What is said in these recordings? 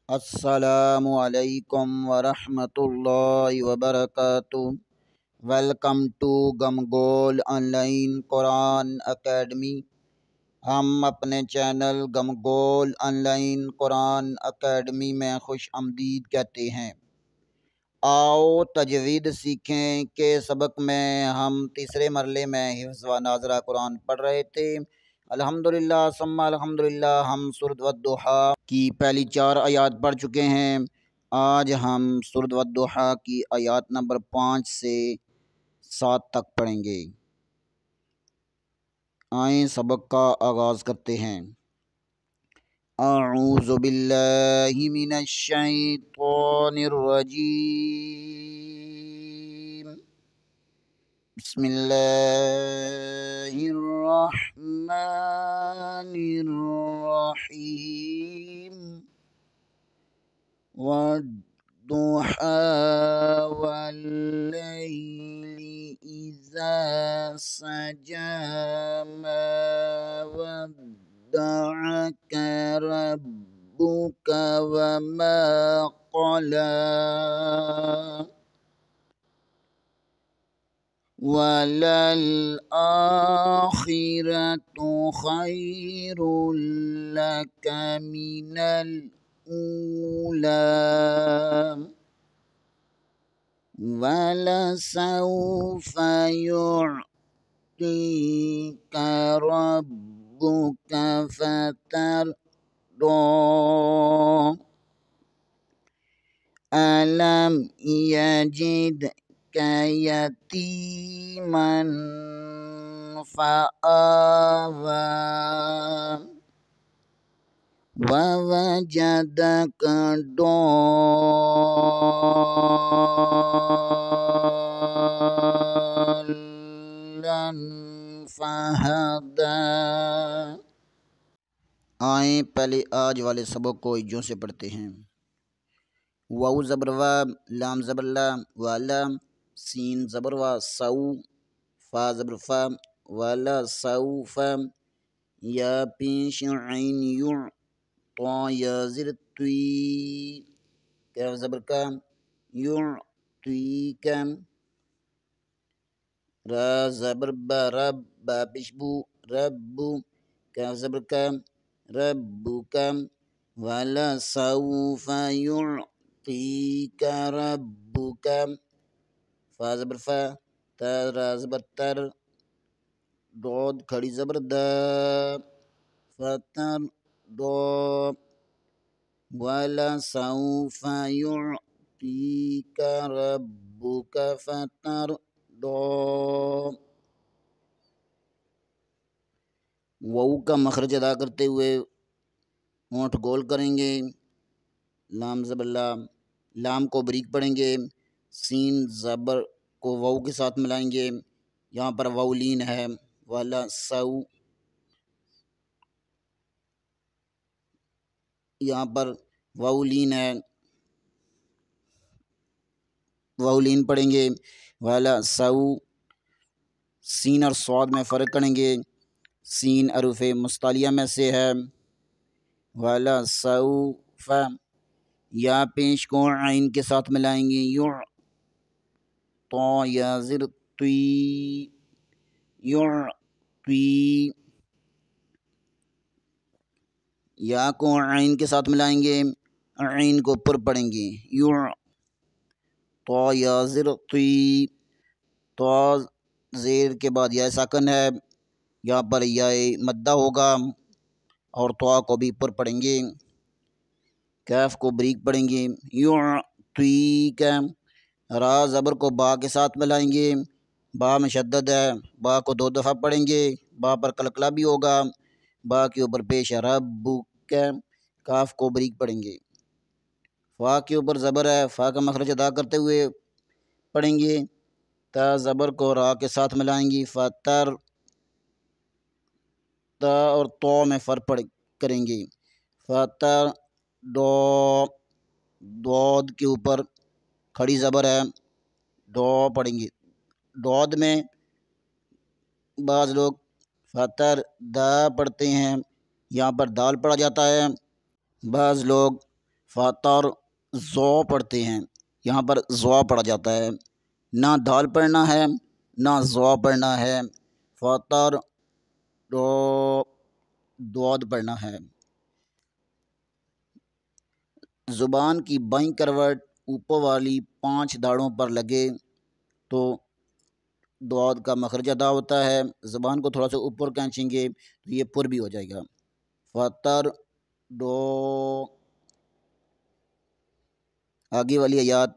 السلام علیکم ورحمۃ اللہ وبرکاتہ۔ ویلکم ٹو گم گول آن لائن قرآن اکیڈمی۔ ہم اپنے چینل گم گول آن لائن قرآن اکیڈمی میں خوش آمدید کہتے ہیں۔ آؤ تجوید سیکھیں کے سبق میں ہم تیسرے مرحلے میں حفظ و ناظرہ قرآن پڑھ رہے تھے۔ الحمدللہ ثم الحمدللہ ہم سورۃ والضحیٰ کی پہلی 4 آیات پڑھ چکے ہیں۔ آج ہم سورۃ والضحیٰ کی آیات نمبر 5 سے 7 تک پڑھیں گے۔ آئیں سبق کا آغاز کرتے ہیں۔ اعوذ باللہ من الشیطان الرجیم، بسم اللہ الرحمن الرحیم۔ والضحیٰ واللیل اذا سجی ما ودعک ربک وما قلی وَلَلْآخِرَةُ خَيْرٌ لَكَ مِنَ الْأُولَىٰ وَلَسَوْفَ يُعْطِيكَ رَبُّكَ فَتَرْضَىٰ أَلَمْ يَجِدْكَ يَتِيمًا فَآوَىٰ وَوَجَدَكَ ضَالًّا فَهَدَىٰ۔ آئیں پہلے آج والے سبق کو اجوں سے پڑھتے ہیں۔ واو زبر وا، لام زبر لا، والا، سین زبر وا، سو، فا زبر فا، والا سوف، یا پیش عین یع، طا یا زر توی، کاف زبر کا، یع تویک، را زبر با، رب، با پیش بو، رب، کاف زبر کا، ربک، والا سوف یعطیک ربک، فا زبر فا، تا را زبر تر، ضاد کھڑی زبر دا، فتر دو، والا سوف یعطیک ربک فتر دو۔ واو کا مخرج ادا کرتے ہوئے ہونٹ گول کریں گے، لام زبر لام، لام کو بریک پڑھیں گے، سین زبر کو واو کے ساتھ ملائیں گے، یہاں پر واو لین ہے، والا سو، یہاں پر واو لین ہے، واو لین پڑھیں گے، والا سو، سین اور صاد میں فرق کریں گے، سین حروف مستعلیہ میں سے ہے، والا سوف، یا پیش کو عین کے ساتھ ملائیں گے، یع، طا یا زر توی، یع توی، یا کو عین کے ساتھ ملائیں گے، عین کو پر پڑھیں گے، یع، طا یا زر توی، طا زیر کے بعد یا ساکن ہے، یہاں پر یا مدہ ہوگا اور طا کو بھی پر پڑھیں گے، کیف کو بریک پڑھیں گے، یعطیک، را زبر کو با کے ساتھ ملائیں گے، با میں شدد ہے، با کو 2 دفعہ پڑھیں گے، با پر قلقلہ بھی ہوگا، با کے اوپر پیش ہے، ربک، کاف کو بریک پڑھیں گے، فا کے اوپر زبر ہے، فا کا مخرج ادا کرتے ہوئے پڑھیں گے، تا زبر کو را کے ساتھ ملائیں گی، فتر، تا اور تو میں فرق کریں گے، فتر دو، دود کے اوپر کھڑی زبر ہے، دو پڑھیں گے، دود میں بعض لوگ فتر دا پڑھتے ہیں، یہاں پر دال پڑھا جاتا ہے، بعض لوگ فطر زو پڑھتے ہیں، یہاں پر زوا پڑھا جاتا ہے، نہ دال پڑھنا ہے نہ زوا پڑھنا ہے، فطر دعاد پڑھنا ہے۔ زبان کی بائیں کروٹ اوپر والی 5 داڑوں پر لگے تو دعاد کا مخرج ادا ہوتا ہے، زبان کو تھوڑا سا اوپر کھینچیں گے تو یہ پر بھی ہو جائے گا۔ فطر دو آگے والی آیات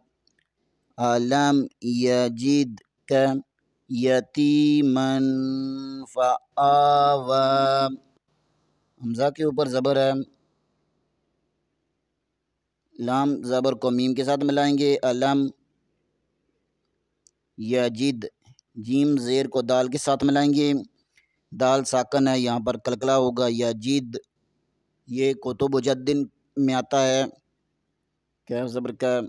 علم یجد کا یتیمن فآوی، حمزہ کے اوپر زبر ہے، لام زبر کو میم کے ساتھ ملائیں گے، علم یجد، جیم زیر کو دال کے ساتھ ملائیں گے، دال ساکن ہے یہاں پر کلکلا ہوگا، یجد یہ کتب مجدن میں آتا ہے، کیف زبر کا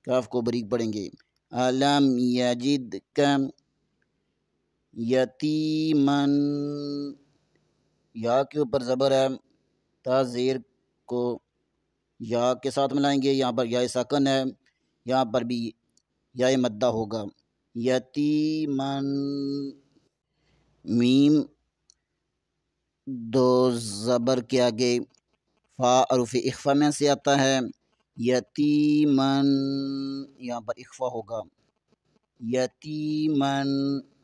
کاف کو بریک پڑھیں گے، علم یجد کا یتیمن، یا کے اوپر زبر ہے، تا زیر کو یا کے ساتھ ملائیں گے، یہاں پر یا ساکن ہے، یہاں پر بھی یا مدہ ہوگا، یتیمن، میم دو زبر کے آگے فا حروف اخفا میں سے آتا ہے، یتیمن یہاں پر اخفا ہوگا، یتیمن،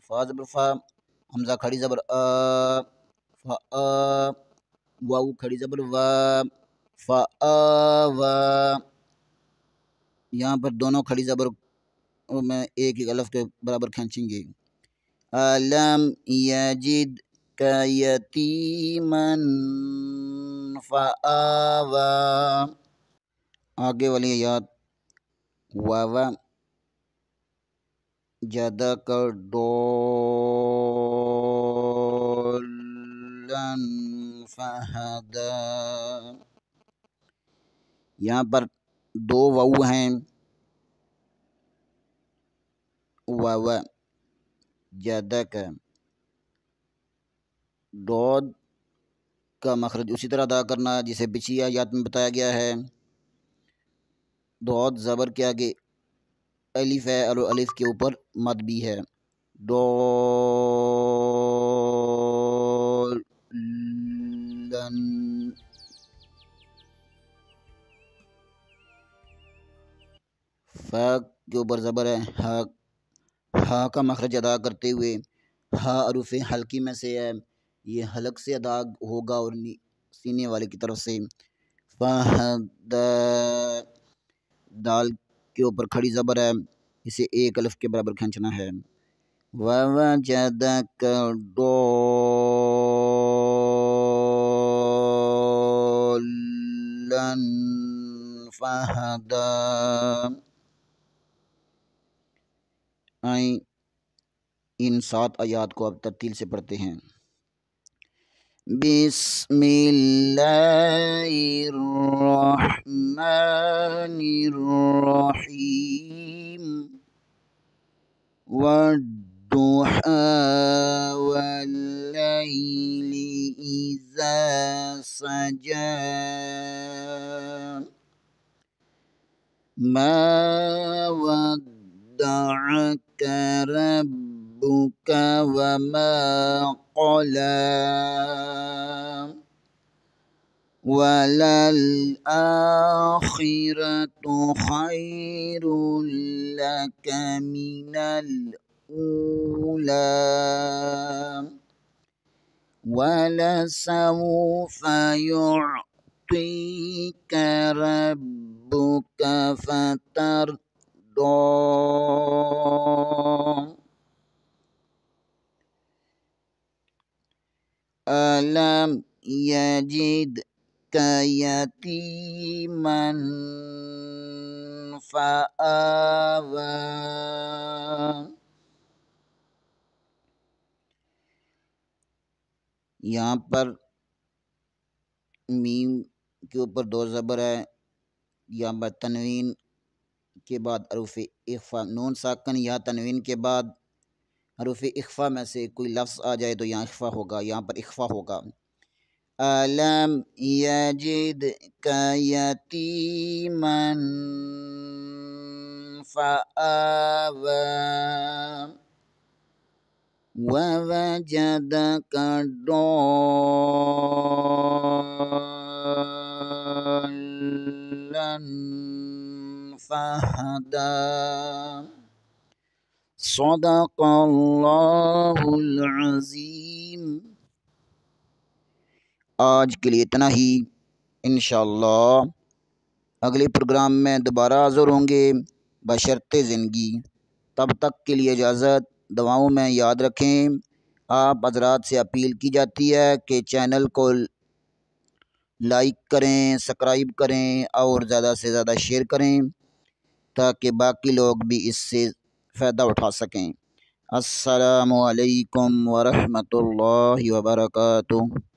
فا زبر فا، حمزہ کھڑی زبر آ، فا آ، واو کھڑی زبر وا، فا آ وا، یہاں پر دونوں کھڑی زبر میں ایک الف کے برابر کھینچیں گے، علم یجد کا یتیمن فآوی، آگے والی آیات واو جدا کا ڈولن فہدا، یہاں پر 2 واو ہیں، واو جدا کا، ڈود کا مخرج اسی طرح ادا کرنا جسے پچھلی آیات میں بتایا گیا ہے، دعاد زبر کے آگے الف ہے اور الف کے اوپر مد بھی ہے، ڈولن، فا کے اوپر زبر ہے، ہا کا مخرج ادا کرتے ہوئے، ہا حروف حلقی میں سے ہے، یہ حلق سے ادا ہوگا اور سینے والے کی طرف سے، فہدا، دال کے اوپر کھڑی زبر ہے، اسے ایک الف کے برابر کھینچنا ہے، ووجدک ضالًا فہدا، آئیں ان 7 آیات کو اب ترتیل سے پڑھتے ہیں، بسم اللہ الرحمن الرحیم، والضحی واللیل اذا سجی، ما ودعک ربک وما قلی، وَلَلْآخِرَةُ خَيْرٌ لَكَ مِنَ الْأُولَى وَلَسَوْفَ يُعْطِيكَ رَبُّكَ فَتَرْضَى، أَلَمْ يَجِدْكَ یتیما فآوی، یہاں پر میم کے اوپر 2 زبر ہے، یہاں پر تنوین کے بعد حروف اخفا، نون ساکن یا تنوین کے بعد حروف اخفا میں سے کوئی لفظ آ جائے تو یہاں اخفا ہوگا، یہاں پر اخفا ہوگا، ألم يجدك يتيما فآوى ووجدك ضالا فهدى صدق اللہ العظیم۔ آج کے لیے اتنا ہی، انشاءاللہ اگلے پروگرام میں دوبارہ حاضر ہوں گے بشرط زندگی۔ تب تک کے لیے اجازت، دعاؤں میں یاد رکھیں۔ آپ حضرات سے اپیل کی جاتی ہے کہ چینل کو لائک کریں، سبسکرائب کریں اور زیادہ سے زیادہ شیئر کریں تاکہ باقی لوگ بھی اس سے فائدہ اٹھا سکیں۔ السلام علیکم ورحمۃ اللہ وبرکاتہ۔